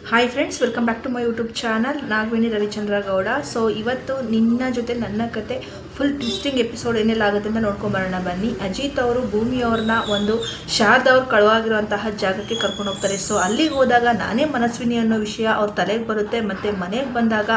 Hi friends, welcome back to my YouTube channel Nagaveni Ravichandra Gowda. So ಇವತ್ತು ನಿನ್ನ ಜೊತೆ ನನ್ನ ಕತೆ ಫುಲ್ ಟ್ವಿಸ್ಟಿಂಗ್ ಎಪಿಸೋಡ್ ಏನೆಲ್ಲ ಆಗುತ್ತೆ ಅಂತ ನೋಡ್ಕೊಂಬರೋಣ ಬನ್ನಿ. ಅಜಿತ್ ಅವರು ಭೂಮಿಯವ್ರನ್ನ ಒಂದು ಶಾರದಾ ಅವ್ರು ಕಳುವಾಗಿರುವಂತಹ ಜಾಗಕ್ಕೆ ಕರ್ಕೊಂಡು ಹೋಗ್ತಾರೆ. ಸೊ ಅಲ್ಲಿಗೆ ಹೋದಾಗ ನಾನೇ ಮನಸ್ವಿನಿ ಅನ್ನೋ ವಿಷಯ ಅವ್ರ ತಲೆಗೆ ಬರುತ್ತೆ. ಮತ್ತು ಮನೆಗೆ ಬಂದಾಗ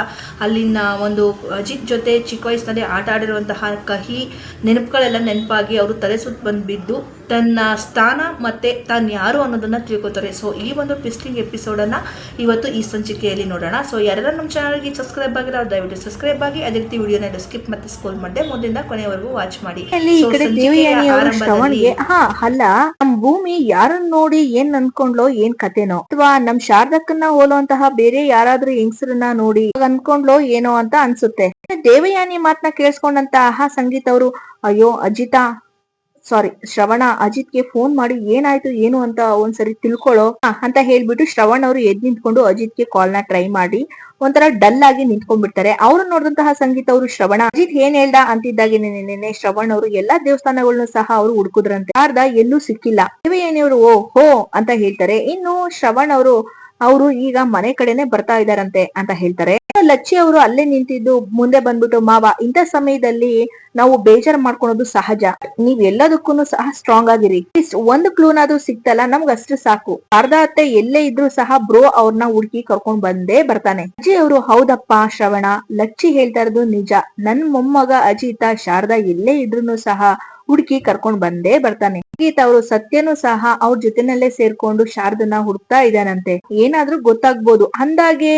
ಅಲ್ಲಿನ ಒಂದು ಅಜಿತ್ ಜೊತೆ ಚಿಕ್ಕ ವಯಸ್ಸಿನಲ್ಲಿ ಆಟ ಆಡಿರುವಂತಹ ಕಹಿ ನೆನಪುಗಳೆಲ್ಲ ನೆನಪಾಗಿ ಅವರು ತಲೆ ಸುತ್ತ ಬಂದು ಬಿದ್ದು ತನ್ನ ಸ್ಥಾನ ಮತ್ತು ತಾನು ಯಾರು ಅನ್ನೋದನ್ನು ತಿಳ್ಕೊತಾರೆ. ಸೊ ಈ ಒಂದು ಟ್ವಿಸ್ಟಿಂಗ್ ಎಪಿಸೋಡನ್ನು ಇವತ್ತು ಈ ಸಂಚಿಕೆಯಲ್ಲಿ ನೋಡೋಣ. ಸೊ ಯಾರೆಲ್ಲ ನಮ್ಮ ಚಾನಲ್ಗೆ ಸಬ್ಸ್ಕ್ರೈಬ್ ಆಗಿಲ್ಲ ಅವ್ರು ದಯವಿಟ್ಟು ಸಬ್ಸ್ಕ್ರೈಬ್ ಆಗಿ, ಅದೇ ರೀತಿ ವಿಡಿಯೋನ ಸ್ಕಿಪ್ ಮತ್ತೆ ಸ್ಕೋಲ್ ಮಾಡದೆ ಮೊದಲಿಂದ ಕೊನೆವರೆಗೂ ವಾಚ್ ಮಾಡಿ. ಅಲ್ಲ, ನಮ್ ಭೂಮಿ ಯಾರನ್ನ ನೋಡಿ ಏನ್ ಅನ್ಕೊಂಡ್ಲೋ ಏನ್ ಕತೆನೋ, ಅಥವಾ ನಮ್ ಶಾರದಕ್ಕನ್ನ ಹೋಲುವಂತಹ ಬೇರೆ ಯಾರಾದ್ರೂ ಹೆಂಗಸರನ್ನ ನೋಡಿ ಅನ್ಕೊಂಡ್ಲೋ ಏನೋ ಅಂತ ಅನ್ಸುತ್ತೆ. ದೇವಯಾನಿ ಮಾತನ್ನ ಕೇಳಿಸ್ಕೊಂಡಂತಹ ಸಂಗೀತ ಅವರು, ಅಯ್ಯೋ ಶ್ರವಣ ಅಜಿತ್ಗೆ ಫೋನ್ ಮಾಡಿ ಏನಾಯ್ತು ಏನು ಅಂತ ಒಂದ್ಸರಿ ತಿಳ್ಕೊಳ್ಳೋ ಅಂತ ಹೇಳ್ಬಿಟ್ಟು ಶ್ರವಣ್ ಅವರು ಎದ್ ನಿಂತ್ಕೊಂಡು ಅಜಿತ್ಗೆ ಕಾಲ್ ನ ಟ್ರೈ ಮಾಡಿ ಒಂಥರ ಡಲ್ ಆಗಿ ನಿಂತ್ಕೊಂಡ್ಬಿಡ್ತಾರೆ. ಅವ್ರು ನೋಡಿದಂತಹ ಸಂಗೀತ ಅವರು, ಶ್ರವಣ ಅಜಿತ್ ಏನ್ ಹೇಳ್ದ ಅಂತಿದ್ದಾಗೆ ನೆನ್ನೆ ಶ್ರವಣ್ ಅವರು ಎಲ್ಲಾ ದೇವಸ್ಥಾನಗಳನ್ನು ಸಹ ಅವರು ಹುಡುಕುದ್ರಂತೆ, ಶಾರದಾ ಎಲ್ಲೂ ಸಿಕ್ಕಿಲ್ಲ. ದೇವಯಾನಿಯವರು ಓ ಅಂತ ಹೇಳ್ತಾರೆ. ಇನ್ನು ಶ್ರವಣ್ ಅವರು ಈಗ ಮನೆ ಕಡೆನೆ ಬರ್ತಾ ಇದಾರಂತೆ ಅಂತ ಹೇಳ್ತಾರೆ. ಲಚ್ಚಿ ಅವರು ಅಲ್ಲೇ ನಿಂತಿದ್ದು ಮುಂದೆ ಬಂದ್ಬಿಟ್ಟು, ಮಾವ, ಇಂಥ ಸಮಯದಲ್ಲಿ ನಾವು ಬೇಜಾರು ಮಾಡ್ಕೊಳೋದು ಸಹಜ, ನೀವ್ ಎಲ್ಲದಕ್ಕೂ ಸಹ ಸ್ಟ್ರಾಂಗ್ ಆಗಿರಿ, ಒಂದು ಕ್ಲೂನಾದ್ರೂ ಸಿಕ್ತಲ್ಲ ನಮ್ಗ ಅಷ್ಟು ಸಾಕು. ಶಾರದಾ ಅತ್ತೆ ಎಲ್ಲೇ ಇದ್ರು ಸಹ ಬ್ರೋ ಅವ್ರನ್ನ ಹುಡುಕಿ ಕರ್ಕೊಂಡ್ ಬಂದೇ ಬರ್ತಾನೆ. ಅಜ್ಜಿ ಅವರು, ಹೌದಪ್ಪ ಶ್ರವಣ, ಲಚ್ಚಿ ಹೇಳ್ತಾ ಇರೋದು ನಿಜ, ನನ್ ಮೊಮ್ಮಗ ಅಜಿತ ಶಾರದಾ ಎಲ್ಲೇ ಇದ್ರು ಸಹ ಹುಡುಕಿ ಕರ್ಕೊಂಡ್ ಬಂದೇ ಬರ್ತಾನೆ. ಗೀತಾ ಅವರು ಸತ್ಯನೂ ಸಹ ಅವ್ರ ಜೊತೆನಲ್ಲೇ ಸೇರ್ಕೊಂಡು ಶಾರದನ್ನ ಹುಡುಕ್ತಾ ಇದ್ದಾನಂತೆ, ಏನಾದ್ರೂ ಗೊತ್ತಾಗ್ಬೋದು ಅಂದಾಗೆ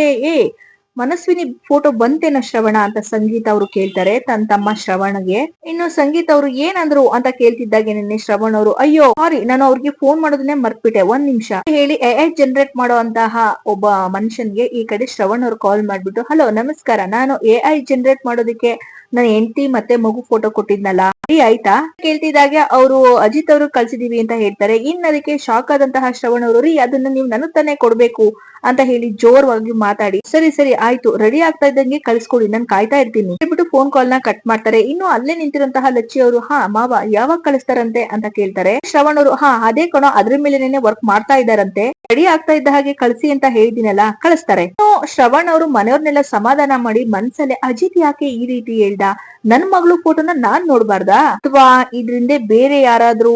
ಮನಸ್ವಿನಿ ಫೋಟೋ ಬಂತೇನ ಶ್ರವಣ ಅಂತ ಸಂಗೀತ ಅವರು ಕೇಳ್ತಾರೆ ತನ್ನ ತಮ್ಮ ಶ್ರವಣಗೆ. ಇನ್ನು ಸಂಗೀತ ಅವರು ಏನಂದ್ರು ಅಂತ ಕೇಳ್ತಿದ್ದಾಗೆ ನಿನ್ನೆ ಶ್ರವಣ್ ಅವರು, ಅಯ್ಯೋ ಸಾರಿ, ನಾನು ಅವ್ರಿಗೆ ಫೋನ್ ಮಾಡೋದನ್ನೇ ಮರ್ತ್ಬಿಟ್ಟೆ, ಒಂದ್ ನಿಮಿಷ ಹೇಳಿ ಎಐ ಜನರೇಟ್ ಮಾಡುವಂತಹ ಒಬ್ಬ ಮನುಷ್ಯನ್ಗೆ ಈ ಕಡೆ ಶ್ರವಣ್ ಅವರು ಕಾಲ್ ಮಾಡ್ಬಿಟ್ಟು, ಹಲೋ ನಮಸ್ಕಾರ, ನಾನು ಎಐ ಜನರೇಟ್ ಮಾಡೋದಕ್ಕೆ ನನ್ನ ಹೆಂಡತಿ ಮತ್ತೆ ಮಗು ಫೋಟೋ ಕೊಟ್ಟಿದ್ನಲ್ಲ, ಆಯ್ತಾ ಕೇಳ್ತಿದ್ದಾಗೆ ಅವರು ಅಜಿತ್ ಅವರು ಕಳ್ಸಿದೀವಿ ಅಂತ ಹೇಳ್ತಾರೆ. ಇನ್ ಅದಕ್ಕೆ ಶಾಕ್ ಆದಂತಹ ಶ್ರವಣ್ ಅವರು, ಅದನ್ನ ನೀವು ನನಗ್ ತಾನೇ ಕೊಡ್ಬೇಕು ಅಂತ ಹೇಳಿ ಜೋರವಾಗಿ ಮಾತಾಡಿ, ಸರಿ ಆಯ್ತು, ರೆಡಿ ಆಗ್ತಾ ಇದ್ದಂಗೆ ಕಳ್ಸ್ಕೊಡಿ, ನಾನ್ ಕಾಯ್ತಾ ಇರ್ತೀನಿ ಹೇಳ್ಬಿಟ್ಟು ಫೋನ್ ಕಾಲ್ ನ ಕಟ್ ಮಾಡ್ತಾರೆ. ಇನ್ನು ಅಲ್ಲೇ ನಿಂತಿರುವಂತಹ ಲಚ್ಚಿ ಅವರು, ಮಾವ ಯಾವಾಗ ಕಳಿಸ್ತಾರಂತೆ ಅಂತ ಕೇಳ್ತಾರೆ. ಶ್ರವಣ್ ಅವರು, ಅದೇ ಕಣೋ, ಅದ್ರ ಮೇಲೆನೆ ವರ್ಕ್ ಮಾಡ್ತಾ ಇದಾರಂತೆ, ರೆಡಿ ಆಗ್ತಾ ಇದ್ದ ಹಾಗೆ ಕಳ್ಸಿ ಅಂತ ಹೇಳಿದಿನಲ್ಲ, ಕಳಿಸ್ತಾರೆ. ಶ್ರವಣ್ ಅವರು ಮನೆಯವ್ರನ್ನೆಲ್ಲ ಸಮಾಧಾನ ಮಾಡಿ ಮನ್ಸಲ್ಲೇ, ಅಜಿತ್ ಯಾಕೆ ಈ ರೀತಿ ಹೇಳ್ದ, ನನ್ ಮಗಳು ಫೋಟೋನ ನಾನ್ ನೋಡ್ಬಾರ್ದಾ, ಅಥವಾ ಇದ್ರಿಂದ ಬೇರೆ ಯಾರಾದ್ರೂ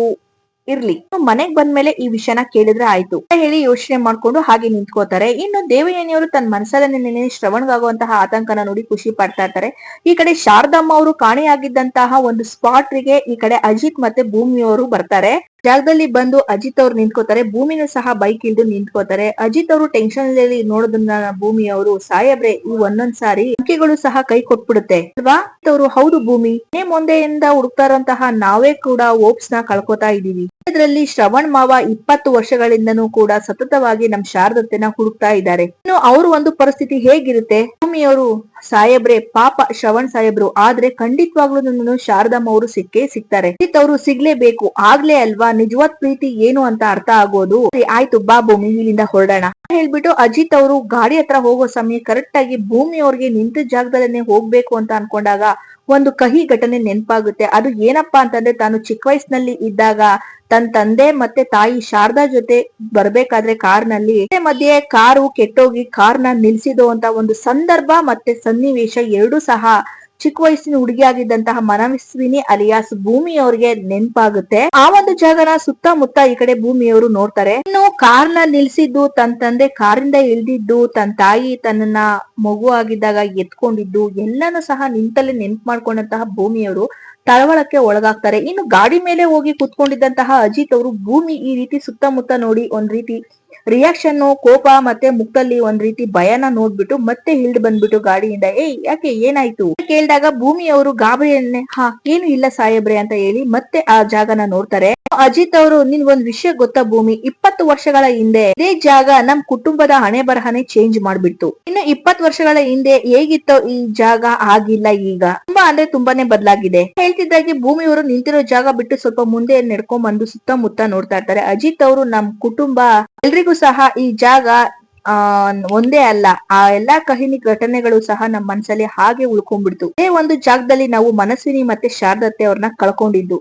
ಇರ್ಲಿ, ಮನೆಗ್ ಬಂದ್ಮೇಲೆ ಈ ವಿಷಯನ ಕೇಳಿದ್ರೆ ಆಯ್ತು ಹೇಳಿ ಯೋಚನೆ ಮಾಡ್ಕೊಂಡು ಹಾಗೆ ನಿಂತ್ಕೋತಾರೆ. ಇನ್ನು ದೇವಯಾನಿಯವರು ತನ್ನ ಮನಸ್ಸಲ್ಲೇ ಶ್ರವಣ್ಗಾಗುವಂತಹ ಆತಂಕನ ನೋಡಿ ಖುಷಿ ಪಡ್ತಾ ಇರ್ತಾರೆ. ಈ ಕಡೆ ಶಾರದಮ್ಮ ಅವರು ಕಾಣೆಯಾಗಿದ್ದಂತಹ ಒಂದು ಸ್ಪಾಟ್ ಗೆ ಈ ಕಡೆ ಅಜಿತ್ ಮತ್ತೆ ಭೂಮಿಯವರು ಬರ್ತಾರೆ. ಜಾಗದಲ್ಲಿ ಬಂದು ಅಜಿತ್ ಅವ್ರು ನಿಂತ್ಕೋತಾರೆ, ಭೂಮಿನೂ ಸಹ ಬೈಕ್ ಇಲ್ದು ನಿಂತ್ಕೋತಾರೆ. ಅಜಿತ್ ಅವರು ಟೆನ್ಷನ್ ಅಲ್ಲಿ ನೋಡೋದನ್ನ ಭೂಮಿ ಅವರು, ಸಾಯಬ್ರೆ ಈ ಒಂದೊಂದ್ ಸಾರಿ ಅಂಕಿಗಳು ಸಹ ಕೈ ಕೊಟ್ಬಿಡುತ್ತೆ ಅಲ್ವಾ ಅವರು, ಹೌದು ಭೂಮಿ, ಮುಂದೆಯಿಂದ ಹುಡುಕ್ತಾ ಇರುವಂತಹ ನಾವೇ ಕೂಡ ಹೋಪ್ಸ್ ನ ಕಳ್ಕೊತಾ ಇದೀವಿ. ಇದರಲ್ಲಿ ಶ್ರವಣ್ ಮಾವ 20 ವರ್ಷಗಳಿಂದನೂ ಕೂಡ ಸತತವಾಗಿ ನಮ್ ಶಾರದತ್ತೆನ ಹುಡುಕ್ತಾ ಇದ್ದಾರೆ. ಇನ್ನು ಅವ್ರ ಒಂದು ಪರಿಸ್ಥಿತಿ ಹೇಗಿರುತ್ತೆ, ಭೂಮಿಯವರು, ಸಾಯಬ್ರೆ ಪಾಪ ಶ್ರವಣ್ ಸಾಯಬ್ರು, ಆದ್ರೆ ಖಂಡಿತವಾಗ್ಲೂ ಶಾರದಮ್ಮ ಅವರು ಸಿಕ್ಕೇ ಸಿಗ್ತಾರೆ, ಅವರು ಸಿಗ್ಲೇಬೇಕು, ಆಗ್ಲೇ ಅಲ್ವಾ ನಿಜವಾದ ಪ್ರೀತಿ ಏನು ಅಂತ ಅರ್ಥ ಆಗೋದು. ಆಯ್ತು ಬಾ ಭೂಮಿ, ಇಲ್ಲಿಂದ ಹೊರಡೋಣ ಹೇಳ್ಬಿಟ್ಟು ಅಜಿತ್ ಅವರು ಗಾಡಿ ಹತ್ರ ಹೋಗೋ ಸಮಯ ಕರೆಕ್ಟ್ ಆಗಿ ಭೂಮಿ ಅವ್ರಿಗೆ ನಿಂತ ಜಾಗದಲ್ಲೇ ಹೋಗ್ಬೇಕು ಅಂತ ಅನ್ಕೊಂಡಾಗ ಒಂದು ಕಹಿ ಘಟನೆ ನೆನಪಾಗುತ್ತೆ. ಅದು ಏನಪ್ಪಾ ಅಂತಂದ್ರೆ, ತಾನು ಚಿಕ್ಕ ವಯಸ್ಸಿನಲ್ಲಿ ಇದ್ದಾಗ ತನ್ನ ತಂದೆ ಮತ್ತೆ ತಾಯಿ ಶಾರದಾ ಜೊತೆ ಬರ್ಬೇಕಾದ್ರೆ ಕಾರ್ನಲ್ಲಿ ಮಧ್ಯೆ ಕಾರು ಕೆಟ್ಟೋಗಿ ಕಾರ್ನ ನಿಲ್ಸಿದೋ ಅಂತ ಒಂದು ಸಂದರ್ಭ ಮತ್ತೆ ಸನ್ನಿವೇಶ ಎರಡೂ ಸಹ ಚಿಕ್ಕ ವಯಸ್ಸಿನ ಹುಡುಗಿಯಾಗಿದ್ದಂತಹ ಮನಸ್ವಿನಿ ಅಲಿಯಾಸ್ ಭೂಮಿ ಅವ್ರಿಗೆ ನೆನಪಾಗುತ್ತೆ. ಆ ಒಂದು ಜಾಗನ ಸುತ್ತಮುತ್ತ ಈ ಕಡೆ ಭೂಮಿಯವರು ನೋಡ್ತಾರೆ. ಇನ್ನು ಕಾರ್ನ ನಿಲ್ಸಿದ್ದು, ತನ್ನ ತಂದೆ ಕಾರಿಂದ ಇಳ್ದಿದ್ದು, ತನ್ನ ತಾಯಿ ತನ್ನನ್ನ ಮಗು ಆಗಿದ್ದಾಗ ಎತ್ಕೊಂಡಿದ್ದು ಎಲ್ಲಾನು ಸಹ ನಿಂತಲ್ಲೇ ನೆನ್ಪು ಮಾಡ್ಕೊಂಡಂತಹ ಭೂಮಿಯವರು ತಳವಳಕ್ಕೆ ಒಳಗಾಗ್ತಾರೆ. ಇನ್ನು ಗಾಡಿ ಮೇಲೆ ಹೋಗಿ ಕುತ್ಕೊಂಡಿದ್ದಂತಹ ಅಜಿತ್ ಅವರು ಭೂಮಿ ಈ ರೀತಿ ಸುತ್ತಮುತ್ತ ನೋಡಿ ಒಂದ್ ರೀತಿ ರಿಯಾಕ್ಷನ್, ಕೋಪ ಮತ್ತೆ ಮುಖದಲ್ಲಿ ಒಂದ್ ರೀತಿ ಭಯನ ನೋಡ್ಬಿಟ್ಟು ಮತ್ತೆ ಹಿಲ್ಡ್ ಬಂದ್ಬಿಟ್ಟು ಗಾಡಿಯಿಂದ, ಯಾಕೆ ಏನಾಯ್ತು ಕೇಳಿದಾಗ ಭೂಮಿಯವರು ಗಾಬರಿಯನ್ನೇ, ಏನು ಇಲ್ಲ ಸಾಹೇಬ್ರೆ ಅಂತ ಹೇಳಿ ಮತ್ತೆ ಆ ಜಾಗನ ನೋಡ್ತಾರೆ. ಅಜಿತ್ ಅವರು, ನಿನ್ ಒಂದ್ ವಿಷಯ ಗೊತ್ತಾ ಭೂಮಿ, 20 ವರ್ಷಗಳ ಹಿಂದೆ ಇದೇ ಜಾಗ ನಮ್ ಕುಟುಂಬದ ಹಣೆ ಬರಹನೆ ಚೇಂಜ್ ಮಾಡ್ಬಿಡ್ತು. ಇನ್ನು 20 ವರ್ಷಗಳ ಹಿಂದೆ ಹೇಗಿತ್ತೋ ಈ ಜಾಗ ಆಗಿಲ್ಲ, ಈಗ ತುಂಬಾ ಅಂದ್ರೆ ತುಂಬಾನೇ ಬದಲಾಗಿದೆ ಹೇಳ್ತಿದ್ದಾಗೆ ಭೂಮಿಯವರು ನಿಂತಿರೋ ಜಾಗ ಬಿಟ್ಟು ಸ್ವಲ್ಪ ಮುಂದೆ ನಡ್ಕೊಂಡ್ ಬಂದು ಸುತ್ತಮುತ್ತ ನೋಡ್ತಾ ಇರ್ತಾರೆ. ಅಜಿತ್ ಅವರು, ನಮ್ ಕುಟುಂಬ ಎಲ್ರಿಗೂ ಸಹ ಈ ಜಾಗ ಒಂದೇ ಅಲ್ಲ, ಆ ಎಲ್ಲಾ ಕಹಿನಿ ಘಟನೆಗಳು ಸಹ ನಮ್ ಮನ್ಸಲ್ಲಿ ಹಾಗೆ ಉಳ್ಕೊಂಡ್ಬಿಡ್ತು. ಇದೇ ಒಂದು ಜಾಗದಲ್ಲಿ ನಾವು ಮನಸ್ವಿನಿ ಮತ್ತೆ ಶಾರದತ್ತೆ ಅವ್ರನ್ನ ಕಳ್ಕೊಂಡಿದ್ದು.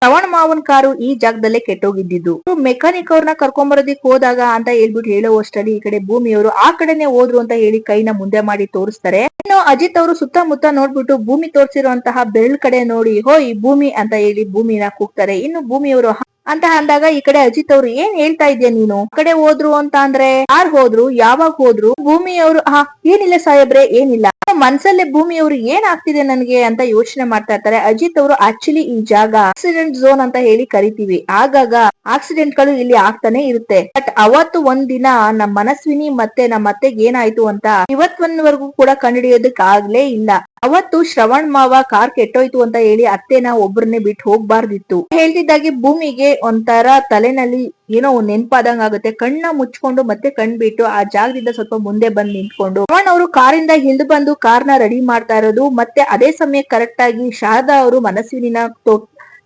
ಶ್ರವಣ್ ಮಾವನ್ ಕಾರು ಈ ಜಾಗದಲ್ಲೇ ಕೆಟ್ಟೋಗಿದ್ದು. ಮೆಕ್ಯಾನಿಕ್ ಅವ್ರನ್ನ ಕರ್ಕೊಂಬರೋದಿಕ್ ಹೋದಾಗ ಅಂತ ಹೇಳ್ಬಿಟ್ಟು ಹೇಳುವಷ್ಟರಲ್ಲಿ ಈ ಕಡೆ ಭೂಮಿಯವರು ಆ ಕಡೆನೆ ಹೋದ್ರು ಅಂತ ಹೇಳಿ ಕೈನ ಮುಂದೆ ಮಾಡಿ ತೋರಿಸ್ತಾರೆ. ಇನ್ನು ಅಜಿತ್ ಅವರು ಸುತ್ತಮುತ್ತ ನೋಡ್ಬಿಟ್ಟು ಭೂಮಿ ತೋರಿಸಿರುವಂತಹ ಬೆರಳು ಕಡೆ ನೋಡಿ ಹೋಯ್ ಭೂಮಿ ಅಂತ ಹೇಳಿ ಭೂಮಿನ ಕೂಗ್ತಾರೆ. ಇನ್ನು ಭೂಮಿಯವರು ಅಂತ ಅಂದಾಗ ಈ ಕಡೆ ಅಜಿತ್ ಅವ್ರು ಏನ್ ಹೇಳ್ತಾ ಇದ್ಯಾ ನೀನು, ಆ ಕಡೆ ಹೋದ್ರು ಅಂತ ಅಂದ್ರೆ ಯಾರ್ ಹೋದ್ರು, ಯಾವಾಗ ಹೋದ್ರು? ಭೂಮಿಯವರು ಏನಿಲ್ಲ ಸಾಹೇಬ್ರೆ ಏನಿಲ್ಲ. ಮನ್ಸಲ್ಲೇ ಭೂಮಿಯವರು ಏನ್ ಆಗ್ತಿದೆ ನನ್ಗೆ ಅಂತ ಯೋಚನೆ ಮಾಡ್ತಾ ಇರ್ತಾರೆ. ಅಜಿತ್ ಅವರು ಆಕ್ಚುಲಿ ಈ ಜಾಗ ಆಕ್ಸಿಡೆಂಟ್ ಝೋನ್ ಅಂತ ಹೇಳಿ ಕರಿತೀವಿ. ಆಗಾಗ ಆಕ್ಸಿಡೆಂಟ್ ಗಳು ಇಲ್ಲಿ ಆಗ್ತಾನೆ ಇರುತ್ತೆ. ಬಟ್ ಅವತ್ತು ಒಂದಿನ ನಮ್ಮ ಮನಸ್ವಿನಿ ಮತ್ತೆ ನಮ್ಮ ಅತ್ತೆಗೆ ಏನಾಯ್ತು ಅಂತ ಇವತ್ತೊಂದವರೆಗೂ ಕೂಡ ಕಂಡುಹಿಡಿಯೋದಕ್ ಆಗ್ಲೇ ಇಲ್ಲ. ಅವತ್ತು ಶ್ರವಣ್ ಮಾವ ಕಾರ್ ಕೆಟ್ಟೋಯ್ತು ಅಂತ ಹೇಳಿ ಅತ್ತೆನ ಒಬ್ಬರನ್ನೇ ಬಿಟ್ಟು ಹೋಗ್ಬಾರ್ದಿತ್ತು. ಹೇಳ್ತಿದ್ದಾಗೆ ಭೂಮಿಗೆ ಒಂಥರ ತಲೆನಲ್ಲಿ ಏನೋ ಒಂದ್ ನೆನ್ಪಾದಂಗ ಆಗುತ್ತೆ. ಕಣ್ಣ ಮುಚ್ಕೊಂಡು ಮತ್ತೆ ಕಣ್ ಬಿಟ್ಟು ಆ ಜಾಗದಿಂದ ಸ್ವಲ್ಪ ಮುಂದೆ ಬಂದ್ ನಿಂತ್ಕೊಂಡು ಶ್ರವಣ್ ಅವರು ಕಾರಿಂದ ಇಳಿದು ಬಂದು ಕಾರ್ನ ರೆಡಿ ಮಾಡ್ತಾ ಇರೋದು. ಮತ್ತೆ ಅದೇ ಸಮಯ ಕರೆಕ್ಟ್ ಆಗಿ ಶಾರದಾ ಅವರು ಮನಸ್ವಿನಿನ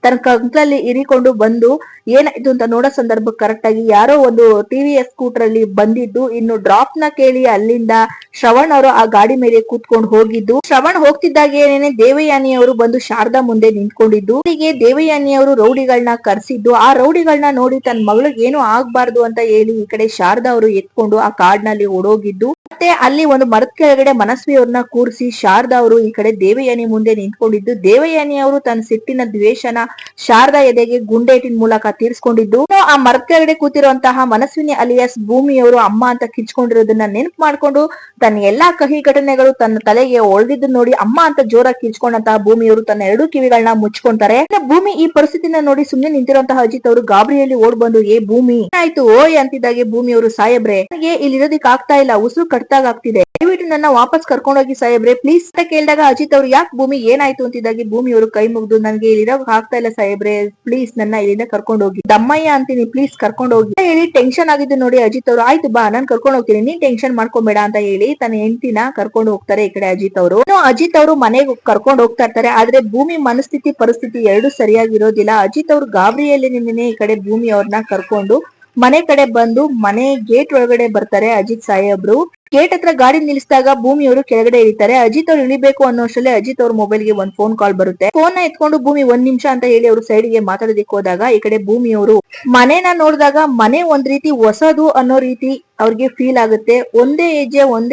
ತನ್ನ ಕಂಕ್ಲಲ್ಲಿ ಇರಿಕೊಂಡು ಬಂದು ಏನಾಯ್ತು ಅಂತ ನೋಡೋ ಸಂದರ್ಭ ಕರೆಕ್ಟ್ ಆಗಿ ಯಾರೋ ಒಂದು ಟಿವಿಎಸ್ ಸ್ಕೂಟರ್ ಅಲ್ಲಿ ಬಂದಿದ್ದು. ಇನ್ನು ಡ್ರಾಪ್ ನ ಕೇಳಿ ಅಲ್ಲಿಂದ ಶ್ರವಣ್ ಅವರು ಆ ಗಾಡಿ ಮೇಲೆ ಕೂತ್ಕೊಂಡು ಹೋಗಿದ್ದು. ಶ್ರವಣ್ ಹೋಗ್ತಿದ್ದಾಗ ಏನೇನೆ ದೇವಯಾನಿ ಅವರು ಬಂದು ಶಾರದಾ ಮುಂದೆ ನಿಂತ್ಕೊಂಡಿದ್ದು. ಹೀಗೆ ದೇವಯಾನಿ ಅವರು ರೌಡಿಗಳನ್ನ ಕರ್ಸಿದ್ದು. ಆ ರೌಡಿಗಳನ್ನ ನೋಡಿ ತನ್ನ ಮಗಳಿಗೆ ಏನು ಆಗ್ಬಾರ್ದು ಅಂತ ಹೇಳಿ ಈ ಕಡೆ ಶಾರದಾ ಅವರು ಎತ್ಕೊಂಡು ಆ ಕಾಡ್ನಲ್ಲಿ ಓಡೋಗಿದ್ದು. ಮತ್ತೆ ಅಲ್ಲಿ ಒಂದು ಮರದ ಕೆಳಗಡೆ ಮನಸ್ವಿ ಅವ್ರನ್ನ ಕೂರಿಸಿ ಶಾರದಾ ಅವರು ಈ ಕಡೆ ದೇವಯಾನಿ ಮುಂದೆ ನಿಂತ್ಕೊಂಡಿದ್ದು. ದೇವಯಾನಿ ಅವರು ತನ್ನ ಸಿಟ್ಟಿನ ದ್ವೇಷನ ಶಾರದಾ ಎದೆಗೆ ಗುಂಡೇಟಿನ ಮೂಲಕ ತೀರ್ಸ್ಕೊಂಡಿದ್ದು. ಆ ಮರದ ಕೆಳಗಡೆ ಕೂತಿರುವಂತಹ ಮನಸ್ವಿನಿ ಅಲಿಯಾಸ್ ಭೂಮಿಯವರು ಅಮ್ಮ ಅಂತ ಕಿರ್ಚ್ಕೊಂಡಿರೋದನ್ನ ನೆನಪು ಮಾಡ್ಕೊಂಡು ತನ್ನ ಎಲ್ಲಾ ಕಹಿ ಘಟನೆಗಳು ತನ್ನ ತಲೆಗೆ ಒಳ್ದಿದ್ದು ನೋಡಿ ಅಮ್ಮ ಅಂತ ಜೋರಾಗಿ ಕಿರ್ಚ್ಕೊಂಡಂತಹ ಭೂಮಿಯವರು ತನ್ನ ಎರಡು ಕಿವಿಗಳನ್ನ ಮುಚ್ಕೊಂತಾರೆ. ಭೂಮಿ ಈ ಪರಿಸ್ಥಿತಿನ ನೋಡಿ ಸುಮ್ನೆ ನಿಂತಿರುವಂತಹ ಅಜಿತ್ ಅವರು ಗಾಬರಿಯಲ್ಲಿ ಓಡ್ ಬಂದು ಏ ಭೂಮಿ ಆಯ್ತು ಓಯ್ ಅಂತಿದ್ದಾಗೆ ಭೂಮಿಯವರು ಸಾಹೇಬ್ರೆ ನನಗೆ ಇಲ್ಲಿ ಇರೋದಿಕ್ ಆಗ್ತಾ ಇಲ್ಲ, ಉಸಿರು ಕಟ್ಟಾಗ ಆಗ್ತಿದೆ, ದಯವಿಟ್ಟು ನನ್ನ ವಾಪಸ್ ಕರ್ಕೊಂಡೋಗಿ ಸಾಹೇಬ್ರೆ ಪ್ಲೀಸ್ ಅಂತ ಕೇಳಿದಾಗ ಅಜಿತ್ ಅವ್ರು ಯಾಕೆ ಭೂಮಿ ಏನಾಯ್ತು ಅಂತಿದ್ದಾಗೆ ಭೂಮಿಯವರು ಕೈ ಮುಗ್ದು ನನ್ಗೆ ಇಲ್ಲಿರೋಕ್ ಆಗ್ತಾ ಇಲ್ಲ ಸಾಹೇಬ್ರೆ ಪ್ಲೀಸ್ ನನ್ನ ಇಲ್ಲಿಂದ ಕರ್ಕೊಂಡು ಹೋಗಿ, ದಮ್ಮಯ್ಯ ಅಂತೀನಿ ಪ್ಲೀಸ್ ಕರ್ಕೊಂಡು ಹೋಗಿ ಹೇಳಿ ಟೆನ್ಷನ್ ಆಗಿದ್ದು ನೋಡಿ ಅಜಿತ್ ಅವರು ಆಯ್ತು ಬಾ ನಾನ್ ಕರ್ಕೊಂಡು ಹೋಗ್ತೀನಿ ನೀನ್ ಟೆನ್ಷನ್ ಮಾಡ್ಕೊಂಬೇಡ ಅಂತ ಹೇಳಿ ತನ್ನ ಹೆಂಡತಿನ ಕರ್ಕೊಂಡು ಹೋಗ್ತಾರೆ. ಈ ಕಡೆ ಅಜಿತ್ ಅವರು ಅಜಿತ್ ಅವರು ಮನೆಗೆ ಕರ್ಕೊಂಡು ಹೋಗ್ತಾ ಇರ್ತಾರೆ. ಆದ್ರೆ ಭೂಮಿ ಮನಸ್ಥಿತಿ ಪರಿಸ್ಥಿತಿ ಎರಡು ಸರಿಯಾಗಿರೋದಿಲ್ಲ. ಅಜಿತ್ ಅವರು ಗಾಬರಿಯಲ್ಲಿ ನಿನ್ನೆ ಈ ಕಡೆ ಭೂಮಿ ಅವ್ರನ್ನ ಕರ್ಕೊಂಡು ಮನೆ ಕಡೆ ಬಂದು ಮನೆ ಗೇಟ್ ಒಳಗಡೆ ಬರ್ತಾರೆ. ಅಜಿತ್ ಸಾಹೇಬ್ರು ಗೇಟ್ ಹತ್ರ ಗಾಡಿ ನಿಲ್ಲಿಸಿದಾಗ ಭೂಮಿಯವರು ಕೆಳಗಡೆ ಇಳಿತಾರೆ. ಅಜಿತ್ ಅವ್ರು ಇಳಿಬೇಕು ಅನ್ನೋ ಅಷ್ಟರಲ್ಲಿ ಅಜಿತ್ ಅವ್ರ ಮೊಬೈಲ್ಗೆ ಒಂದ್ ಫೋನ್ ಕಾಲ್ ಬರುತ್ತೆ. ಫೋನ್ ನ ಎತ್ಕೊಂಡು ಭೂಮಿ 1 ನಿಮಿಷ ಅಂತ ಹೇಳಿ ಅವರು ಸೈಡ್ಗೆ ಮಾತಾಡೋದಿಕ್ ಹೋದಾಗ ಈ ಕಡೆ ಭೂಮಿಯವರು ಮನೆನ ನೋಡಿದಾಗ ಮನೆ ಒಂದ್ ರೀತಿ ಹೊಸದು ಅನ್ನೋ ರೀತಿ ಅವ್ರಿಗೆ ಫೀಲ್ ಆಗುತ್ತೆ. ಒಂದೇ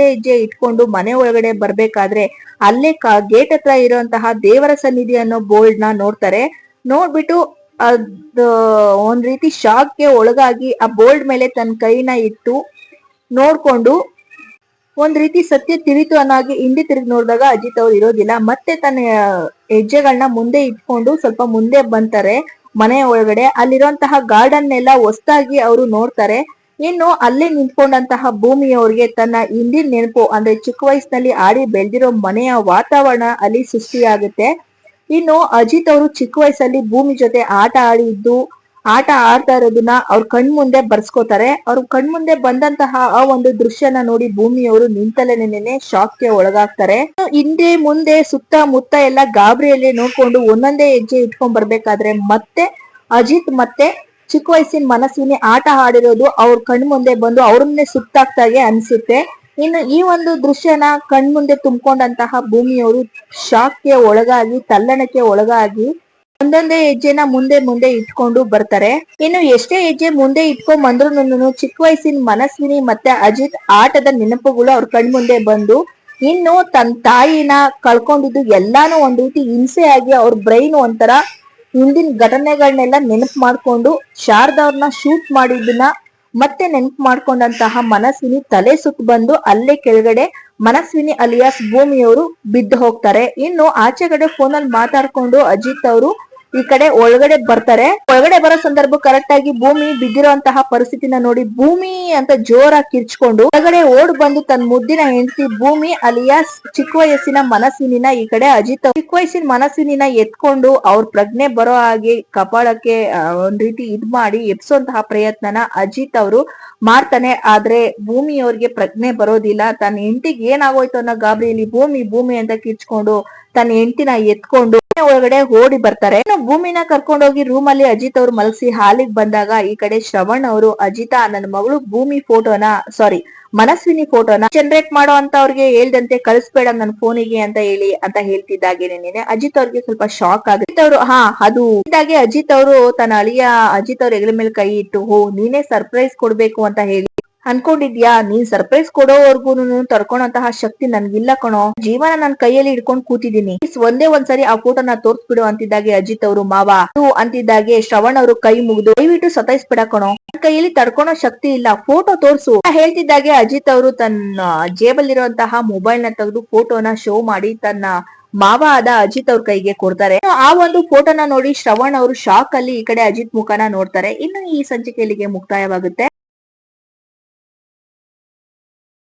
ಹೆಜ್ಜೆ ಇಟ್ಕೊಂಡು ಮನೆ ಒಳಗಡೆ ಬರ್ಬೇಕಾದ್ರೆ ಅಲ್ಲೇ ಗೇಟ್ ಹತ್ರ ಇರುವಂತಹ ದೇವರ ಸನ್ನಿಧಿ ಅನ್ನೋ ಬೋರ್ಡ್ ನ ನೋಡ್ತಾರೆ. ನೋಡ್ಬಿಟ್ಟು ಅದ್ ಒಂದ್ ರೀತಿ ಶಾಕ್ಗೆ ಒಳಗಾಗಿ ಆ ಬೋರ್ಡ್ ಮೇಲೆ ತನ್ನ ಕೈನ ಇಟ್ಟು ನೋಡ್ಕೊಂಡು ಒಂದ್ ರೀತಿ ಸತ್ಯ ತಿಳಿತು ಅನ್ನಾಗಿ ಹಿಂದೆ ತಿರುಗಿ ನೋಡಿದಾಗ ಅಜಿತ್ ಅವ್ರು ಇರೋದಿಲ್ಲ. ಮತ್ತೆ ತನ್ನ ಹೆಜ್ಜೆಗಳನ್ನ ಮುಂದೆ ಇಟ್ಕೊಂಡು ಸ್ವಲ್ಪ ಮುಂದೆ ಬಂತಾರೆ ಮನೆ ಒಳಗಡೆ. ಅಲ್ಲಿರುವಂತಹ ಗಾರ್ಡನ್ ಎಲ್ಲ ಹೊಸದಾಗಿ ಅವರು ನೋಡ್ತಾರೆ. ಇನ್ನು ಅಲ್ಲೇ ನಿಂತ್ಕೊಂಡಂತಹ ಭೂಮಿಯವ್ರಿಗೆ ತನ್ನ ಹಿಂದಿನ ನೆನಪು ಅಂದ್ರೆ ಚಿಕ್ಕ ವಯಸ್ಸಿನಲ್ಲಿ ಆಡಿ ಬೆಳೆದಿರೋ ಮನೆಯ ವಾತಾವರಣ ಅಲ್ಲಿ ಸೃಷ್ಟಿಯಾಗುತ್ತೆ. ಇನ್ನು ಅಜಿತ್ ಅವರು ಚಿಕ್ಕ ವಯಸ್ಸಲ್ಲಿ ಭೂಮಿ ಜೊತೆ ಆಟ ಆಡ್ತಾ ಇರೋದನ್ನ ಅವ್ರ ಕಣ್ ಮುಂದೆ ಬರ್ಸ್ಕೋತಾರೆ. ಅವ್ರ ಕಣ್ ಮುಂದೆ ಬಂದಂತಹ ಆ ಒಂದು ದೃಶ್ಯನ ನೋಡಿ ಭೂಮಿಯವರು ನಿಂತಲೇನೆ ಶಾಕ್ಗೆ ಒಳಗಾಗ್ತಾರೆ. ಹಿಂದೆ ಮುಂದೆ ಸುತ್ತ ಮುತ್ತ ಎಲ್ಲ ಗಾಬರಿಯಲ್ಲಿ ನೋಡ್ಕೊಂಡು ಒಂದೊಂದೇ ಹೆಜ್ಜೆ ಇಟ್ಕೊಂಡ್ ಬರ್ಬೇಕಾದ್ರೆ ಮತ್ತೆ ಅಜಿತ್ ಮತ್ತೆ ಚಿಕ್ಕ ವಯಸ್ಸಿನ ಮನಸ್ವಿನಿ ಆಟ ಆಡಿರೋದು ಅವ್ರ ಕಣ್ ಮುಂದೆ ಬಂದು ಅವ್ರನ್ನೇ ಸುತ್ತಾಗ್ತಾಗೆ ಅನ್ಸುತ್ತೆ. ಇನ್ನು ಈ ಒಂದು ದೃಶ್ಯನ ಕಣ್ ಮುಂದೆ ತುಂಬಿಕೊಂಡಂತಹ ಭೂಮಿಯವರು ಶಾಕ್ಗೆ ಒಳಗಾಗಿ ತಲ್ಲಣಕ್ಕೆ ಒಳಗಾಗಿ ಒಂದೊಂದೇ ಹೆಜ್ಜೆನ ಮುಂದೆ ಇಟ್ಕೊಂಡು ಬರ್ತಾರೆ. ಇನ್ನು ಎಷ್ಟೇ ಹೆಜ್ಜೆ ಮುಂದೆ ಇಟ್ಕೊಂಡ್ ಬಂದ್ರು ಚಿಕ್ಕ ವಯಸ್ಸಿನ ಮನಸ್ವಿನಿ ಮತ್ತೆ ಅಜಿತ್ ಆಟದ ನೆನಪುಗಳು ಅವ್ರ ಕಣ್ ಮುಂದೆ ಬಂದು ಇನ್ನು ತನ್ನ ತಾಯಿನ ಕಳ್ಕೊಂಡಿದ್ದು ಎಲ್ಲಾನು ಒಂದ್ ರೀತಿ ಹಿಂಸೆ ಆಗಿ ಅವ್ರ ಬ್ರೈನ್ ಒಂಥರ ಹಿಂದಿನ ಘಟನೆಗಳನ್ನೆಲ್ಲ ನೆನಪು ಮಾಡ್ಕೊಂಡು ಶಾರದಾ ಅವ್ರನ್ನ ಶೂಟ್ ಮಾಡಿದ್ದನ್ನ ಮತ್ತೆ ನೆನಪು ಮಾಡ್ಕೊಂಡಂತಹ ಮನಸ್ವಿನಿ ತಲೆ ಸುತ್ತ ಬಂದು ಅಲ್ಲೇ ಕೆಳಗಡೆ ಮನಸ್ವಿನಿ ಅಲಿಯಾಸ್ ಭೂಮಿಯವರು ಬಿದ್ದು ಹೋಗ್ತಾರೆ. ಇನ್ನು ಆಚೆ ಕಡೆ ಫೋನಲ್ಲಿ ಮಾತಾಡ್ಕೊಂಡು ಅಜಿತ್ ಅವರು ಈ ಕಡೆ ಒಳಗಡೆ ಬರ್ತಾರೆ. ಒಳಗಡೆ ಬರೋ ಸಂದರ್ಭ ಕರೆಕ್ಟ್ ಆಗಿ ಭೂಮಿ ಬಿದ್ದಿರುವಂತಹ ಪರಿಸ್ಥಿತಿನ ನೋಡಿ ಭೂಮಿ ಅಂತ ಜೋರಾಗಿ ಕಿರ್ಚ್ಕೊಂಡು ಒಳಗಡೆ ಓಡ್ ಬಂದು ತನ್ನ ಮುದ್ದಿನ ಹೆಂಡತಿ ಭೂಮಿ ಅಲಿಯಾಸ್ ಚಿಕ್ಕ ವಯಸ್ಸಿನ ಮನಸ್ವಿನಿನ ಈ ಕಡೆ ಅಜಿತ್ ಚಿಕ್ಕ ವಯಸ್ಸಿನ ಮನಸ್ವಿನಿನ ಎತ್ಕೊಂಡು ಅವ್ರ ಪ್ರಜ್ಞೆ ಬರೋ ಹಾಗೆ ಕಪಾಳಕ್ಕೆ ಒಂದ್ ರೀತಿ ಇದ್ ಮಾಡಿ ಎಪ್ಸೋಂತಹ ಪ್ರಯತ್ನನ ಅಜಿತ್ ಅವರು ಮಾಡ್ತಾನೆ. ಆದ್ರೆ ಭೂಮಿಯವ್ರಿಗೆ ಪ್ರಜ್ಞೆ ಬರೋದಿಲ್ಲ. ತನ್ನ ಹೆಂಡತಿಗೆ ಏನಾಗೋಯ್ತು ಅನ್ನೋ ಗಾಬರಿಯಲ್ಲಿ ಭೂಮಿ ಅಂತ ಕಿರ್ಚ್ಕೊಂಡು ತನ್ನ ಹೆಂಡತಿನ ಎತ್ಕೊಂಡು ಮನೆ ಒಳಗಡೆ ಓಡಿ ಬರ್ತಾರೆ. ಇನ್ನು ಭೂಮಿನ ಕರ್ಕೊಂಡೋಗಿ ರೂಮ್ ಅಲ್ಲಿ ಅಜಿತ್ ಅವ್ರು ಮಲಗಿಸಿ ಹಾಲಿಗೆ ಬಂದಾಗ ಈ ಕಡೆ ಶ್ರವಣ್ ಅವರು ಅಜಿತಾ ನನ್ನ ಮಗಳು ಭೂಮಿ ಫೋಟೋನ ಮನಸ್ವಿನಿ ಫೋಟೋನ ಜನರೇಟ್ ಮಾಡೋ ಅಂತ ಅವ್ರಿಗೆ ಹೇಳ್ದಂತೆ ಕಳಿಸ್ಬೇಡ ನನ್ನ ಫೋನಿಗೆ ಅಂತ ಹೇಳ್ತಿದ್ದಾಗೇನೆ ಅಜಿತ್ ಅವ್ರಿಗೆ ಸ್ವಲ್ಪ ಶಾಕ್ ಆಗುತ್ತೆ. ಅಜಿತ್ ಅವರು ಅದು ಇದಾಗೆ ಅಜಿತ್ ಅವರು ತನ್ನ ಅಳಿಯ ಅಜಿತ್ ಅವ್ರ ಹೆಗಲ ಮೇಲೆ ಕೈ ಇಟ್ಟು ನೀನೇ ಸರ್ಪ್ರೈಸ್ ಕೊಡ್ಬೇಕು ಅಂತ ಹೇಳಿ ಅನ್ಕೊಂಡಿದ್ಯಾ? ನೀನ್ ಸರ್ಪ್ರೈಸ್ ಕೊಡೋವರ್ಗುನು ತಡ್ಕೊಳಂತಹ ಶಕ್ತಿ ನನ್ಗಿಲ್ಲ ಕಣೋ, ಜೀವನ ನನ್ ಕೈಯಲ್ಲಿ ಇಟ್ಕೊಂಡ್ ಕೂತಿದೀನಿ, ಒಂದೇ ಒಂದ್ಸರಿ ಆ ಫೋಟೋನ ತೋರ್ಸ್ಬಿಡು ಅಂತಿದ್ದಾಗೆ ಅಜಿತ್ ಅವರು ಮಾವ ಅಂತಿದ್ದಾಗೆ ಶ್ರವಣ್ ಅವರು ಕೈ ಮುಗಿದು ದಯವಿಟ್ಟು ಸತಾಯಿಸ್ಬಿಡ ಕಣೋ, ನನ್ ಕೈಯಲ್ಲಿ ತಡ್ಕೊಳೋ ಶಕ್ತಿ ಇಲ್ಲ, ಫೋಟೋ ತೋರ್ಸು ಹೇಳ್ತಿದ್ದಾಗೆ ಅಜಿತ್ ಅವರು ತನ್ನ ಜೇಬಲ್ಲಿರುವಂತಹ ಮೊಬೈಲ್ ನ ತೆಗೆದು ಫೋಟೋನ ಶೋ ಮಾಡಿ ತನ್ನ ಮಾವ ಆದ ಅಜಿತ್ ಅವ್ರ ಕೈಗೆ ಕೊಡ್ತಾರೆ. ಆ ಒಂದು ಫೋಟೋನ ನೋಡಿ ಶ್ರವಣ್ ಅವರು ಶಾಕ್ ಅಲ್ಲಿ ಈ ಕಡೆ ಅಜಿತ್ ಮುಖನ ನೋಡ್ತಾರೆ. ಇನ್ನು ಈ ಸಂಚಿಕೆಯಲ್ಲಿಗೆ ಮುಕ್ತಾಯವಾಗುತ್ತೆ.